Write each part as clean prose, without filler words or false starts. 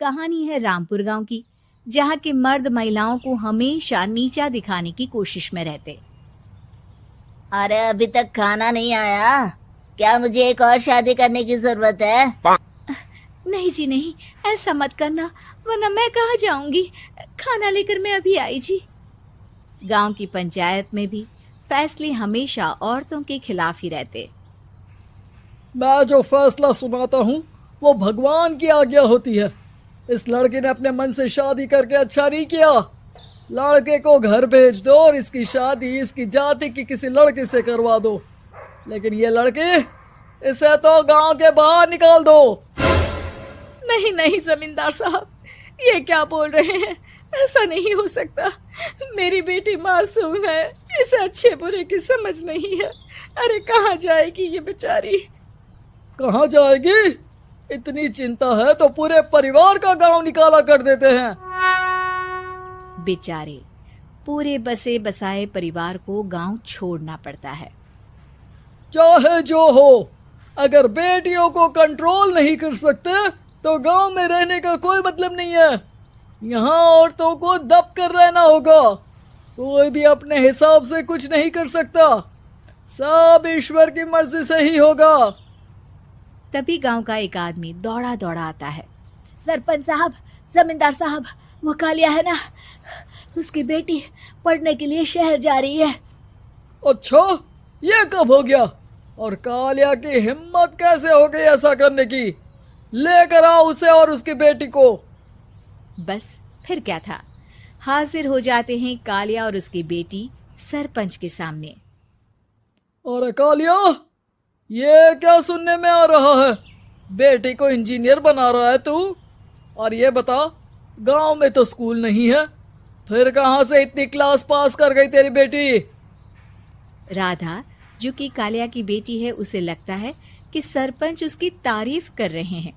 कहानी है रामपुर गांव की, जहां के मर्द महिलाओं को हमेशा नीचा दिखाने की कोशिश में रहते। अरे अभी तक खाना नहीं आया क्या? मुझे एक और शादी करने की जरूरत है। नहीं जी नहीं, ऐसा मत करना, वरना मैं कहाँ जाऊंगी। खाना लेकर मैं अभी आई जी। गांव की पंचायत में भी फैसले हमेशा औरतों के खिलाफ ही रहते। मैं जो फैसला सुनाता हूँ वो भगवान की आज्ञा होती है। इस लड़के ने अपने मन से शादी करके अच्छा नहीं किया। लड़के को घर भेज दो और इसकी शादी इसकी जाति की किसी लड़के से करवा दो। लेकिन ये लड़के, इसे तो गांव के बाहर निकाल दो। नहीं नहीं जमींदार साहब, ये क्या बोल रहे हैं? ऐसा नहीं हो सकता। मेरी बेटी मासूम है, इसे अच्छे बुरे की समझ नहीं है। अरे कहाँ जाएगी ये बेचारी? कहाँ जाएगी? इतनी चिंता है तो पूरे परिवार का गांव निकाला कर देते हैं। बेचारे पूरे बसे बसाए परिवार को गांव छोड़ना पड़ता है। चाहे जो हो, अगर बेटियों को कंट्रोल नहीं कर सकते तो गांव में रहने का कोई मतलब नहीं है। यहाँ औरतों को दब कर रहना होगा। कोई भी अपने हिसाब से कुछ नहीं कर सकता, सब ईश्वर की मर्जी से ही होगा। तभी गांव का एक आदमी दौड़ा दौड़ा आता है। सरपंच साहब, जमींदार साहब, वो कालिया है ना, उसकी बेटी पढ़ने के लिए शहर जा रही है। अच्छा, ये कब हो गया? और कालिया की हिम्मत कैसे हो गई ऐसा करने की? लेकर आओ उसे और उसकी बेटी को। बस फिर क्या था, हाजिर हो जाते हैं कालिया और उसकी बेटी सरपंच के सामने। अरे कालिया, ये क्या सुनने में आ रहा है? बेटी को इंजीनियर बना रहा है तू? और ये बता, गांव में तो स्कूल नहीं है, फिर कहां से इतनी क्लास पास कर गई तेरी बेटी? राधा, जो कि कालिया की बेटी है, उसे लगता है कि सरपंच उसकी तारीफ कर रहे हैं।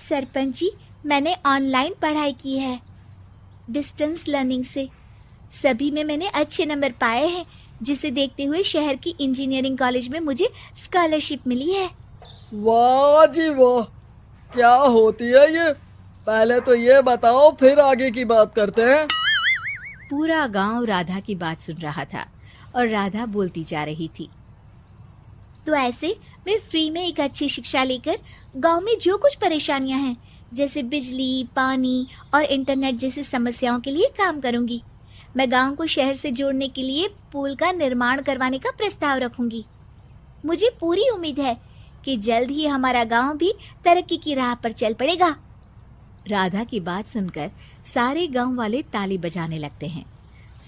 सरपंच जी, मैंने ऑनलाइन पढ़ाई की है, डिस्टेंस लर्निंग से। सभी में मैंने अच्छे नंबर पाए हैं, जिसे देखते हुए शहर की इंजीनियरिंग कॉलेज में मुझे स्कॉलरशिप मिली है। वाह जी वाह, क्या होती है ये? पहले तो ये बताओ, फिर आगे की बात करते हैं। पूरा गांव राधा की बात सुन रहा था और राधा बोलती जा रही थी। तो ऐसे मैं फ्री में एक अच्छी शिक्षा लेकर गांव में जो कुछ परेशानियां हैं, जैसे बिजली, पानी और इंटरनेट जैसी समस्याओं के लिए काम करूंगी। मैं गांव को शहर से जोड़ने के लिए पुल का निर्माण करवाने का प्रस्ताव रखूंगी। मुझे पूरी उम्मीद है कि जल्द ही हमारा गांव भी तरक्की की राह पर चल पड़ेगा। राधा की बात सुनकर सारे गांव वाले ताली बजाने लगते हैं।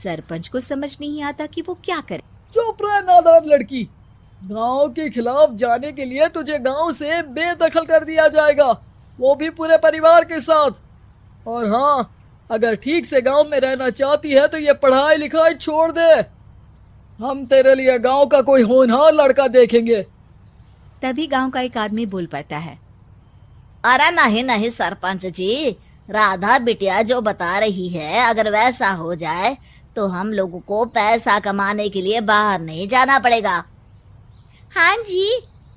सरपंच को समझ नहीं आता कि वो क्या करे। चुप रह नादान लड़की, गांव के खिलाफ जाने के लिए तुझे गांव से बेदखल कर दिया जाएगा, वो भी पूरे परिवार के साथ। और हाँ, अगर ठीक से गांव में रहना चाहती है तो ये पढ़ाई लिखाई छोड़ दे। हम तेरे लिए गांव का कोई होनहार लड़का देखेंगे। तभी गांव का एक आदमी बोल पड़ता है। अरे नहीं नहीं सरपंच जी, राधा बिटिया जो बता रही है, अगर वैसा हो जाए तो हम लोगों को पैसा कमाने के लिए बाहर नहीं जाना पड़ेगा। हाँ जी,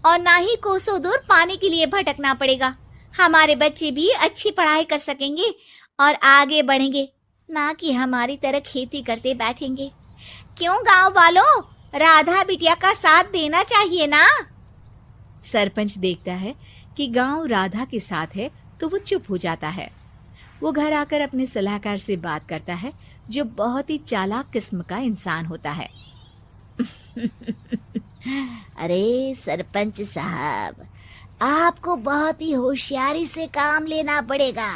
और ना ही कोसों दूर पानी के लिए भटकना पड़ेगा। हमारे बच्चे भी अच्छी पढ़ाई कर सकेंगे और आगे बढ़ेंगे, ना कि हमारी तरह खेती करते बैठेंगे। क्यों गांव वालों, राधा बिटिया का साथ देना चाहिए ना। सरपंच देखता है कि गांव राधा के साथ है तो वो चुप हो जाता है। वो घर आकर अपने सलाहकार से बात करता है, जो बहुत ही चालाक किस्म का इंसान होता है। अरे सरपंच साहब, आपको बहुत ही होशियारी से काम लेना पड़ेगा।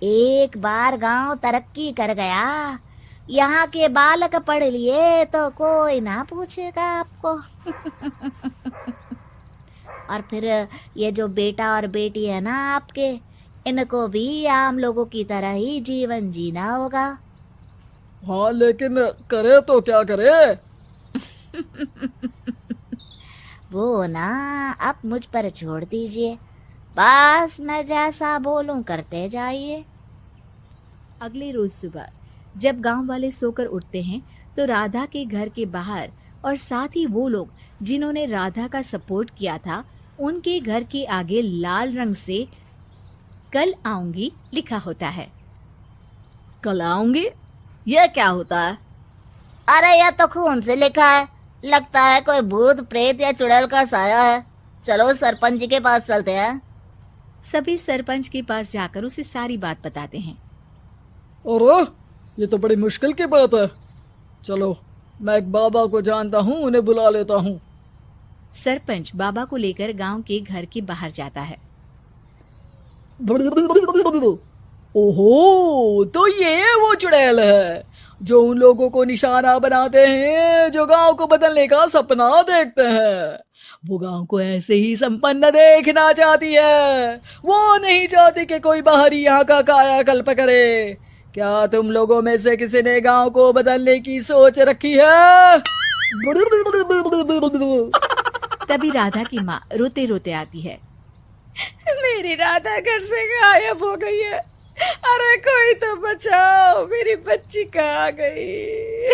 एक बार गांव तरक्की कर गया, यहाँ के बालक पढ़ लिए तो कोई ना पूछेगा आपको। और फिर ये जो बेटा और बेटी है ना आपके, इनको भी आम लोगों की तरह ही जीवन जीना होगा। हाँ, लेकिन करे तो क्या करे? वो ना आप मुझ पर छोड़ दीजिए, बस मैं जैसा बोलूं करते जाइए। अगले रोज सुबह जब गांव वाले सोकर उठते हैं तो राधा के घर के बाहर और साथ ही वो लोग जिन्होंने राधा का सपोर्ट किया था, उनके घर के आगे लाल रंग से कल आऊंगी लिखा होता है। कल आऊंगी, यह क्या होता है? अरे यह तो खून से लिखा है, लगता है कोई भूत प्रेत या चुड़ैल का साया है। चलो सरपंच जी के पास चलते हैं। सभी सरपंच के पास जाकर उसे सारी बात बताते हैं। अरे ये तो बड़ी मुश्किल की बात है। चलो मैं एक बाबा को जानता हूँ, उन्हें बुला लेता हूँ। सरपंच बाबा को लेकर गांव के घर के बाहर जाता है। ओहो, तो ये वो चुड़ैल है जो उन लोगों को निशाना बनाते हैं जो गांव को बदलने का सपना देखते हैं। वो गांव को ऐसे ही संपन्न देखना चाहती है, वो नहीं चाहती कि कोई बाहरी यहाँ का कायाकल्प करे। क्या तुम लोगों में से किसी ने गांव को बदलने की सोच रखी है? तभी राधा की माँ रोते रोते आती है। मेरी राधा घर से गायब हो गई है। अरे कोई तो बचाओ, मेरी बच्ची कहाँ गई?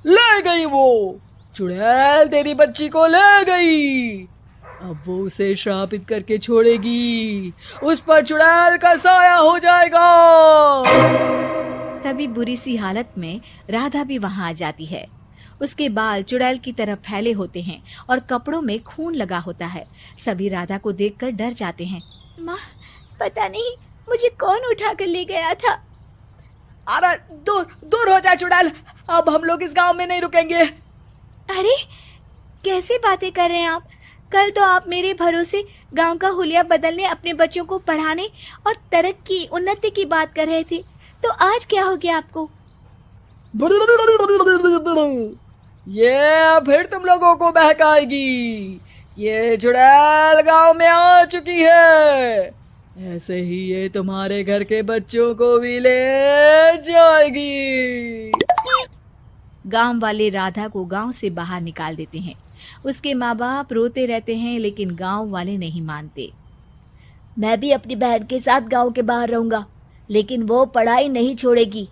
ले गई वो चुड़ैल, तेरी बच्ची को ले गई। अब वो उसे श्रापित करके छोड़ेगी, उस पर चुड़ैल का साया हो जाएगा। तभी बुरी सी हालत में राधा भी वहां आ जाती है। उसके बाल चुड़ैल की तरह फैले होते हैं और कपड़ों में खून लगा होता है। सभी राधा को देखकर डर जाते हैं। माँ, पता नहीं मुझे कौन उठा कर ले गया था। अरे दूर दूर हो जा चुड़ैल, अब हम लोग इस गांव में नहीं रुकेंगे। अरे कैसे बातें कर रहे हैं आप? कल तो आप मेरे भरोसे गांव का हुलिया बदलने, अपने बच्चों को पढ़ाने और तरक्की उन्नति की बात कर रहे थे, तो आज क्या हो गया आपको? ये फिर तुम लोगों को बहकाएगी। ये चुड़ैल गांव में आ चुकी है, ऐसे ही ये तुम्हारे घर के बच्चों को भी ले जाएगी। गांव वाले राधा को गांव से बाहर निकाल देते हैं। उसके माँ बाप रोते रहते हैं, लेकिन गांव वाले नहीं मानते। मैं भी अपनी बहन के साथ गांव के बाहर रहूंगा, लेकिन वो पढ़ाई नहीं छोड़ेगी।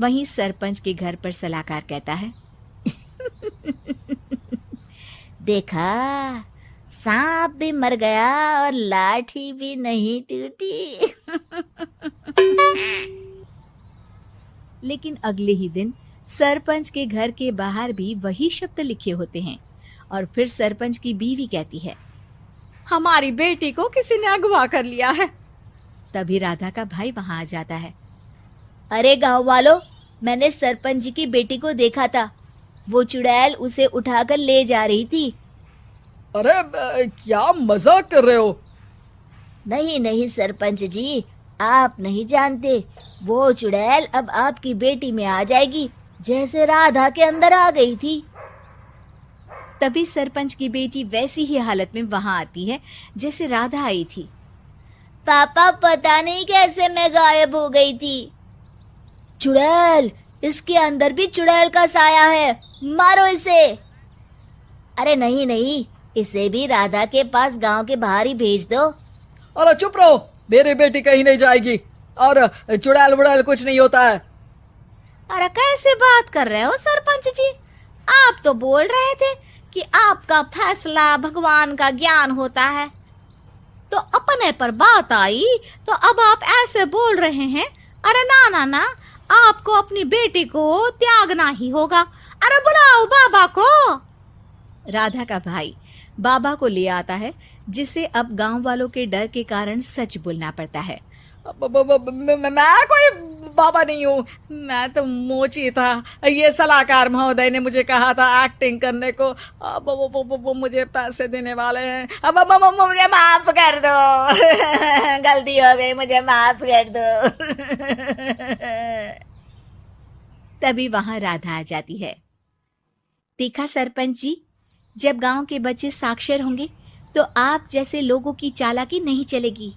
वहीं सरपंच के घर पर सलाहकार कहता है। देखा, सांप भी मर गया और लाठी भी नहीं टूटी। लेकिन अगले ही दिन सरपंच के घर के बाहर भी वही शब्द लिखे होते हैं। और फिर सरपंच की बीवी कहती है, हमारी बेटी को किसी ने अगवा कर लिया है। तभी राधा का भाई वहां आ जाता है। अरे गांव वालों, मैंने सरपंच जी की बेटी को देखा था। वो चुड़ैल उसे उठाकर ले जा रही थी। अरे क्या मजाक कर रहे हो? नहीं नहीं सरपंच जी, आप नहीं जानते। वो चुड़ैल अब आपकी बेटी में आ जाएगी, जैसे राधा के अंदर आ गई थी। तभी सरपंच की बेटी वैसी ही हालत में वहां आती है जैसे राधा आई थी। पापा, पता नहीं कैसे मैं गायब हो गई थी। चुड़ैल, इसके अंदर भी चुड़ैल का साया है, मारो इसे। अरे नहीं नहीं, इसे भी राधा के पास गांव के बाहर ही भेज दो। अरे चुप रहो, मेरी बेटी कहीं नहीं जाएगी और चुड़ैल वुड़ैल कुछ नहीं होता है। अरे कैसे बात कर रहे हो सरपंच जी? आप तो बोल रहे थे कि आपका फैसला भगवान का ज्ञान होता है, तो अपने पर बात आई तो अब आप ऐसे बोल रहे हैं। अरे ना ना ना, आपको अपनी बेटी को त्यागना ही होगा। अरे बुलाओ बाबा को। राधा का भाई बाबा को ले आता है, जिसे अब गांव वालों के डर के कारण सच बोलना पड़ता है। मैं कोई बाबा नहीं हूँ, मैं तो मोची था। ये सलाहकार महोदय ने मुझे कहा था एक्टिंग करने को। अब वो मुझे पैसे देने वाले हैं। अब मुझे माफ कर दो। गलती हो गई, मुझे माफ कर दो। तभी वहां राधा आ जाती है। देखा सरपंच जी, जब गांव के बच्चे साक्षर होंगे तो आप जैसे लोगों की चालाकी नहीं चलेगी।